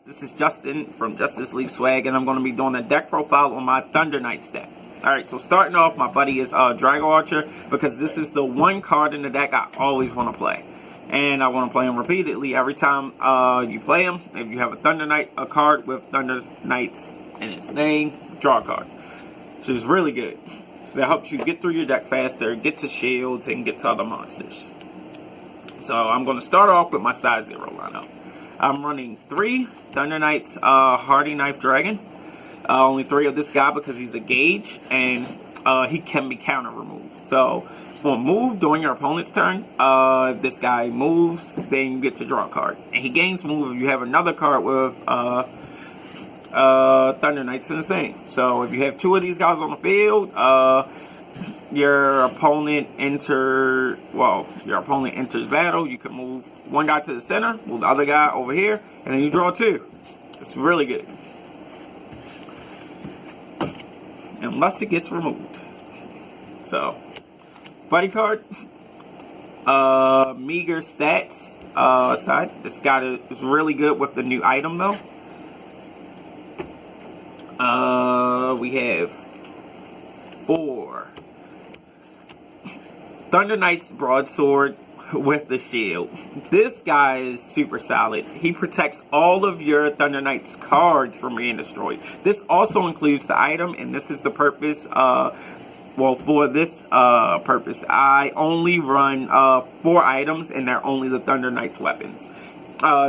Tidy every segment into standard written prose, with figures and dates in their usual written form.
This is Justin from Justice League Swag, and I'm going to be doing a deck profile on my Thunder Knights deck. Alright, so starting off, my buddy is Drago Archer, because this is the one card in the deck I always want to play. And I want to play him repeatedly every time you play him. If you have a Thunder Knight, a card with Thunder Knights in its name, draw a card. Which is really good. So it helps you get through your deck faster, get to shields, and get to other monsters. So I'm going to start off with my size 0 lineup. I'm running 3 Thunder Knights Hardy Knife Dragon. Only 3 of this guy because he's a gauge, and he can be counter removed. So for a move during your opponent's turn, this guy moves, then you get to draw a card. And he gains move if you have another card with Thunder Knights in the same. So if you have 2 of these guys on the field, your opponent enters battle. You can move one guy to the center, move the other guy over here, and then you draw 2. It's really good. Unless it gets removed. So, buddy card. Meager stats aside. This guy is really good with the new item though. We have 4 Thunder Knights Broadsword with the shield. This guy is super solid. He protects all of your Thunder Knights cards from being destroyed. This also includes the item, and this is the purpose. For this purpose, I only run 4 items, and they're only the Thunder Knights weapons.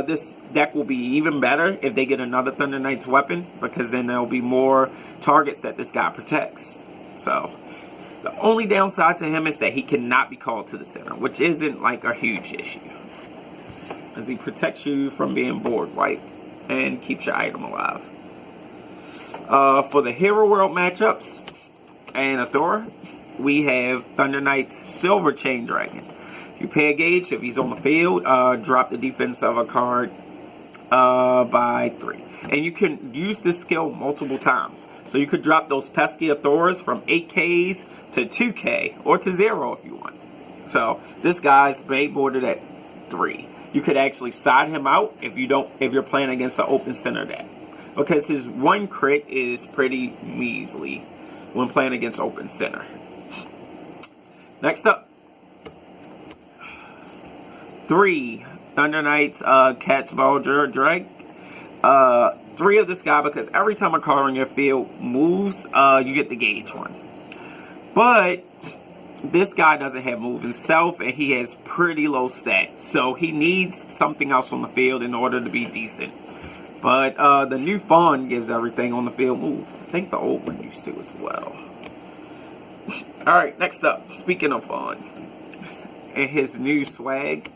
This deck will be even better if they get another Thunder Knights weapon, because then there'll be more targets that this guy protects. So the only downside to him is that he cannot be called to the center, which isn't like a huge issue, as he protects you from being board wiped and keeps your item alive. For the Hero World matchups and Athora, we have Thunder Knights Silver Chain Dragon. You pay a gauge if he's on the field, drop the defense of a card by 3. And you can use this skill multiple times. So you could drop those pesky Athoras from 8Ks to 2K or to 0 if you want. So this guy's boarded at 3. You could actually side him out if you're playing against an open center deck, because his 1 crit is pretty measly when playing against open center. Next up, 3 Thunder Knights Catsball Drag. 3 of this guy, because every time a card on your field moves, you get the gauge one. But this guy doesn't have move himself, and he has pretty low stats, so he needs something else on the field in order to be decent. But the new Fawn gives everything on the field move. I think the old one used to as well. Alright, next up, speaking of Fawn, and his new swag,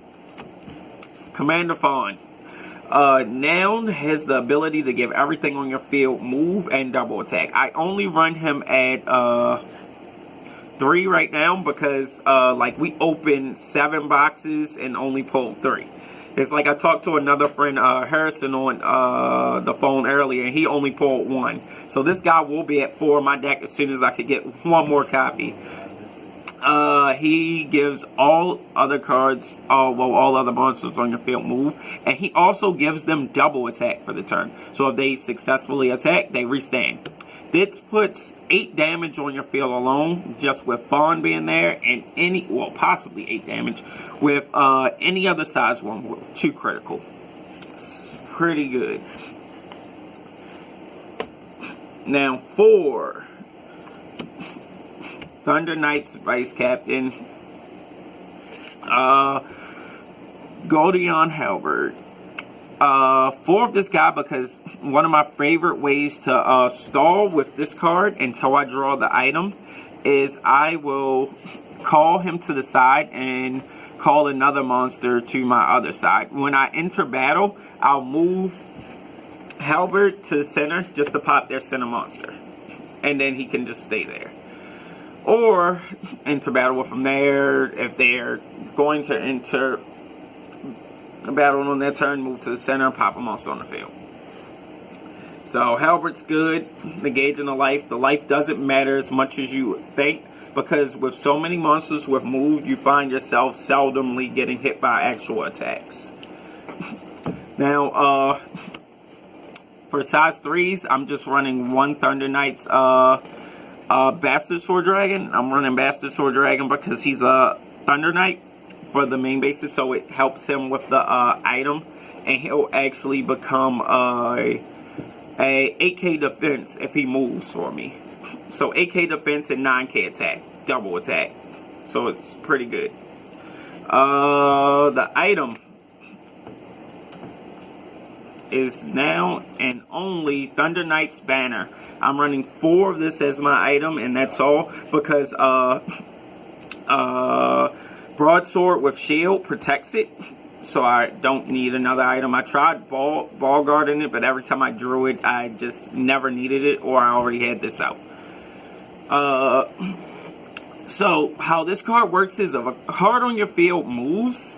Commander Fawn. Noun has the ability to give everything on your field move and double attack. I only run him at 3 right now because we opened 7 boxes and only pulled 3. It's like I talked to another friend, Harrison, on the phone earlier, and he only pulled 1. So this guy will be at 4 in my deck as soon as I could get 1 more copy. He gives all other cards, all other monsters on your field move, and he also gives them double attack for the turn. So if they successfully attack, they restand. This puts 8 damage on your field alone, just with Fawn being there, and possibly 8 damage with any other size one with 2 critical. It's pretty good. Now for Thunder Knights Vice Captain, Gul'dan Halberd. 4 of this guy, because one of my favorite ways to stall with this card until I draw the item is I will call him to the side and call another monster to my other side. When I enter battle, I'll move Halberd to the center just to pop their center monster, and then he can just stay there. Or enter battle with them there. If they're going to enter a battle on their turn, move to the center, pop a monster on the field. So Halberd's good. Negaging the life doesn't matter as much as you think, because with so many monsters with move, you find yourself seldomly getting hit by actual attacks. Now, For size 3s, I'm just running one Thunder Knights Bastard Sword Dragon. I'm running Bastard Sword Dragon because he's a Thunder Knight for the main basis, so it helps him with the item, and he'll actually become a 8k defense if he moves for me. So 8k defense and 9k attack, double attack. So it's pretty good. The item is now and only Thunder Knight's Banner. I'm running 4 of this as my item, and that's all because Broadsword with Shield protects it, so I don't need another item. I tried ball guarding it, but every time I drew it, I just never needed it, or I already had this out. So how this card works is if a card on your field moves,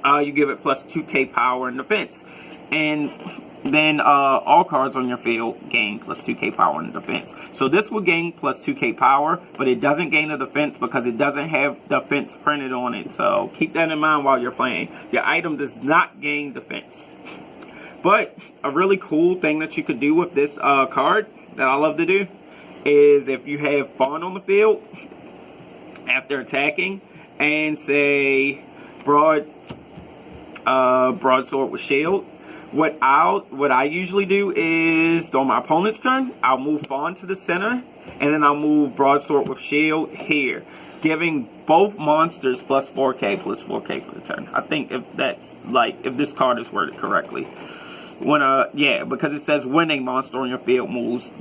you give it plus 2k power and defense. And then all cards on your field gain plus 2k power and defense. So this will gain plus 2k power, but it doesn't gain the defense because it doesn't have defense printed on it. So keep that in mind while you're playing. Your item does not gain defense. But a really cool thing that you could do with this card that I love to do is if you have Fawn on the field after attacking and say Broadsword with Shield, what I usually do is on my opponent's turn, I'll move Fawn to the center, and then I'll move Broadsword with Shield here, giving both monsters plus 4k for the turn. I think if that's if this card is worded correctly. When because it says when a monster on your field moves,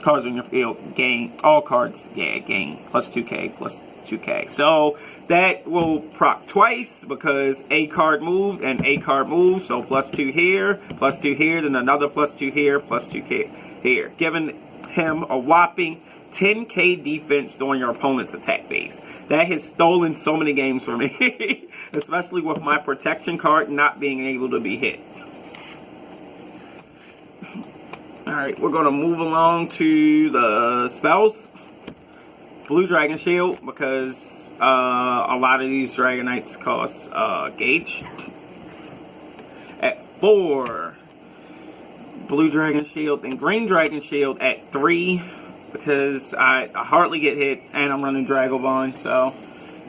cards on your field gain, all cards gain plus 2k. So that will proc twice because a card moved and a card moved, so plus 2 here, then another plus 2 here, plus 2k here, giving him a whopping 10k defense during your opponent's attack phase. That has stolen so many games from me, especially with my protection card not being able to be hit. Alright, we're going to move along to the spells. Blue Dragon Shield, because a lot of these Dragon Knights cost gauge. At 4, Blue Dragon Shield, and Green Dragon Shield at 3, because I hardly get hit, and I'm running Dragobond, so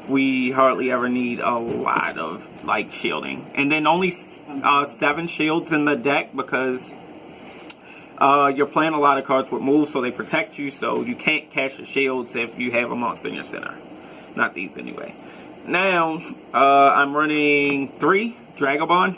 we hardly ever need a lot of shielding. And then only 7 shields in the deck because you're playing a lot of cards with moves, so they protect you, so you can't cast your shields if you have a monster in your center. Not these, anyway. Now, I'm running 3 Dragobond.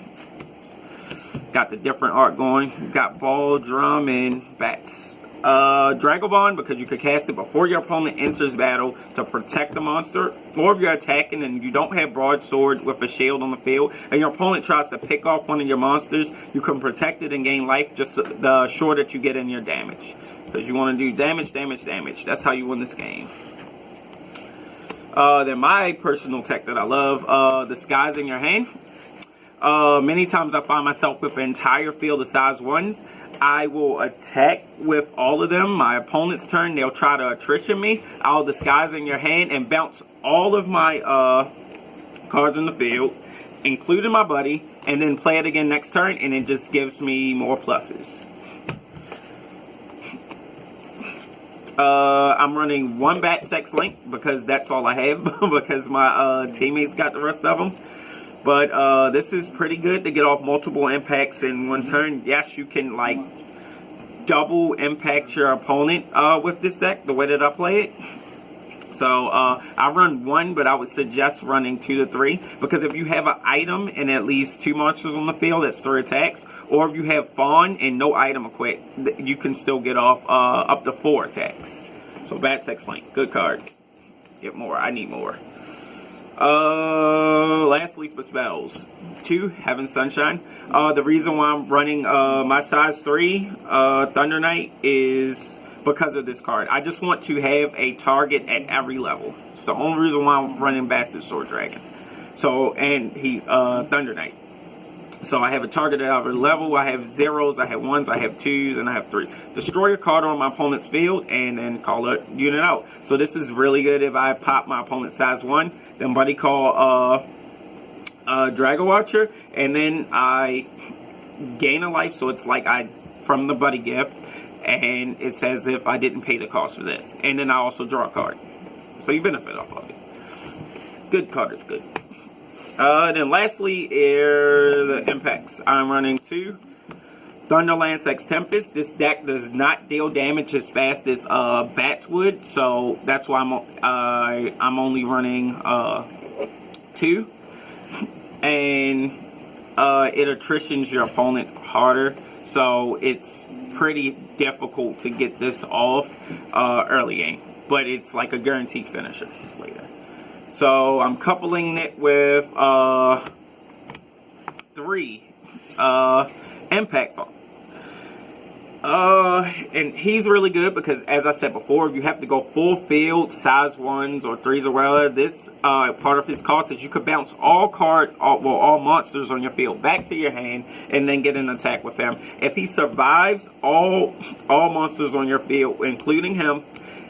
Got the different art going. Got Ball, Drum, and Bats. Dragobond, because you could cast it before your opponent enters battle to protect the monster, or if you're attacking and you don't have Broadsword with a shield on the field, and your opponent tries to pick off one of your monsters, you can protect it and gain life just the short that you get in your damage. Because you want to do damage. That's how you win this game. Then my personal tech that I love, Disguise in your hand. Many times I find myself with an entire field of size 1s. I will attack with all of them. My opponent's turn, they'll try to attrition me. I'll Disguise in your hand and bounce all of my cards in the field, including my buddy, and then play it again next turn, and it just gives me more pluses. I'm running 1 Bat Sex Link because that's all I have because my teammates got the rest of them. But this is pretty good to get off multiple impacts in one turn. Yes, you can double impact your opponent with this deck, the way that I play it. So I run 1, but I would suggest running 2 to 3 because if you have an item and at least 2 monsters on the field, that's 3 attacks. Or if you have Fawn and no item equipped, you can still get off up to 4 attacks. So Bat Sex Link, good card. Get more. I need more. Lastly for spells, 2 Heaven Sunshine. The reason why I'm running my size 3 Thunder Knight is because of this card. I just want to have a target at every level. It's the only reason why I'm running Bastard Sword Dragon. So, and he's Thunder Knight. So I have a target at every level. I have 0s, I have 1s, I have 2s, and I have 3s. Destroy a card on my opponent's field and then call a unit out. So this is really good if I pop my opponent's size 1, then buddy call Dragon Watcher, and then I gain a life, so it's like I from the buddy gift, and it says if I didn't pay the cost for this. And then I also draw a card. So you benefit off of it. Good card is good. Then lastly are the impacts. I'm running 2 Thunderlance X Tempest. This deck does not deal damage as fast as Bats would, so that's why I'm only running 2. And it attritions your opponent harder, so it's pretty difficult to get this off early game. But it's like a guaranteed finisher later. So I'm coupling it with 3 Impact Funk. And he's really good because, as I said before, you have to go full field, size 1s or 3s or whatever. This part of his cost is you could bounce all monsters on your field back to your hand and then get an attack with him. If he survives all monsters on your field, including him,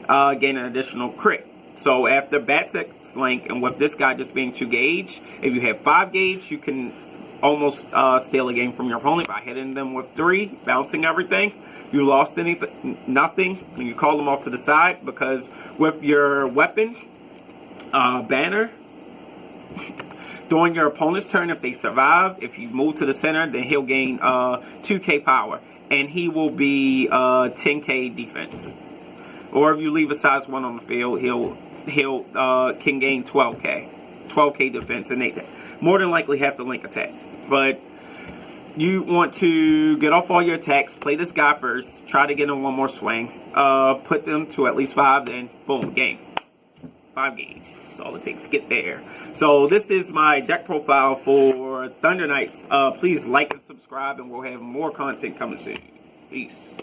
gain an additional crit. So after Bats X Link, and with this guy just being 2 gauge, if you have 5 gauge, you can almost steal a game from your opponent by hitting them with 3, bouncing everything. You lost nothing, and you call them off to the side, because with your weapon, Banner, during your opponent's turn, if they survive, if you move to the center, then he'll gain 2k power, and he will be 10k defense. Or if you leave a size 1 on the field, he'll can gain 12k defense, and they more than likely have to link attack. But you want to get off all your attacks, play this guy first, try to get him one more swing, put them to at least 5, then boom, game. 5 gauge. That's all it takes. Get there. So this is my deck profile for Thunder Knights. Please like and subscribe, and we'll have more content coming soon. Peace.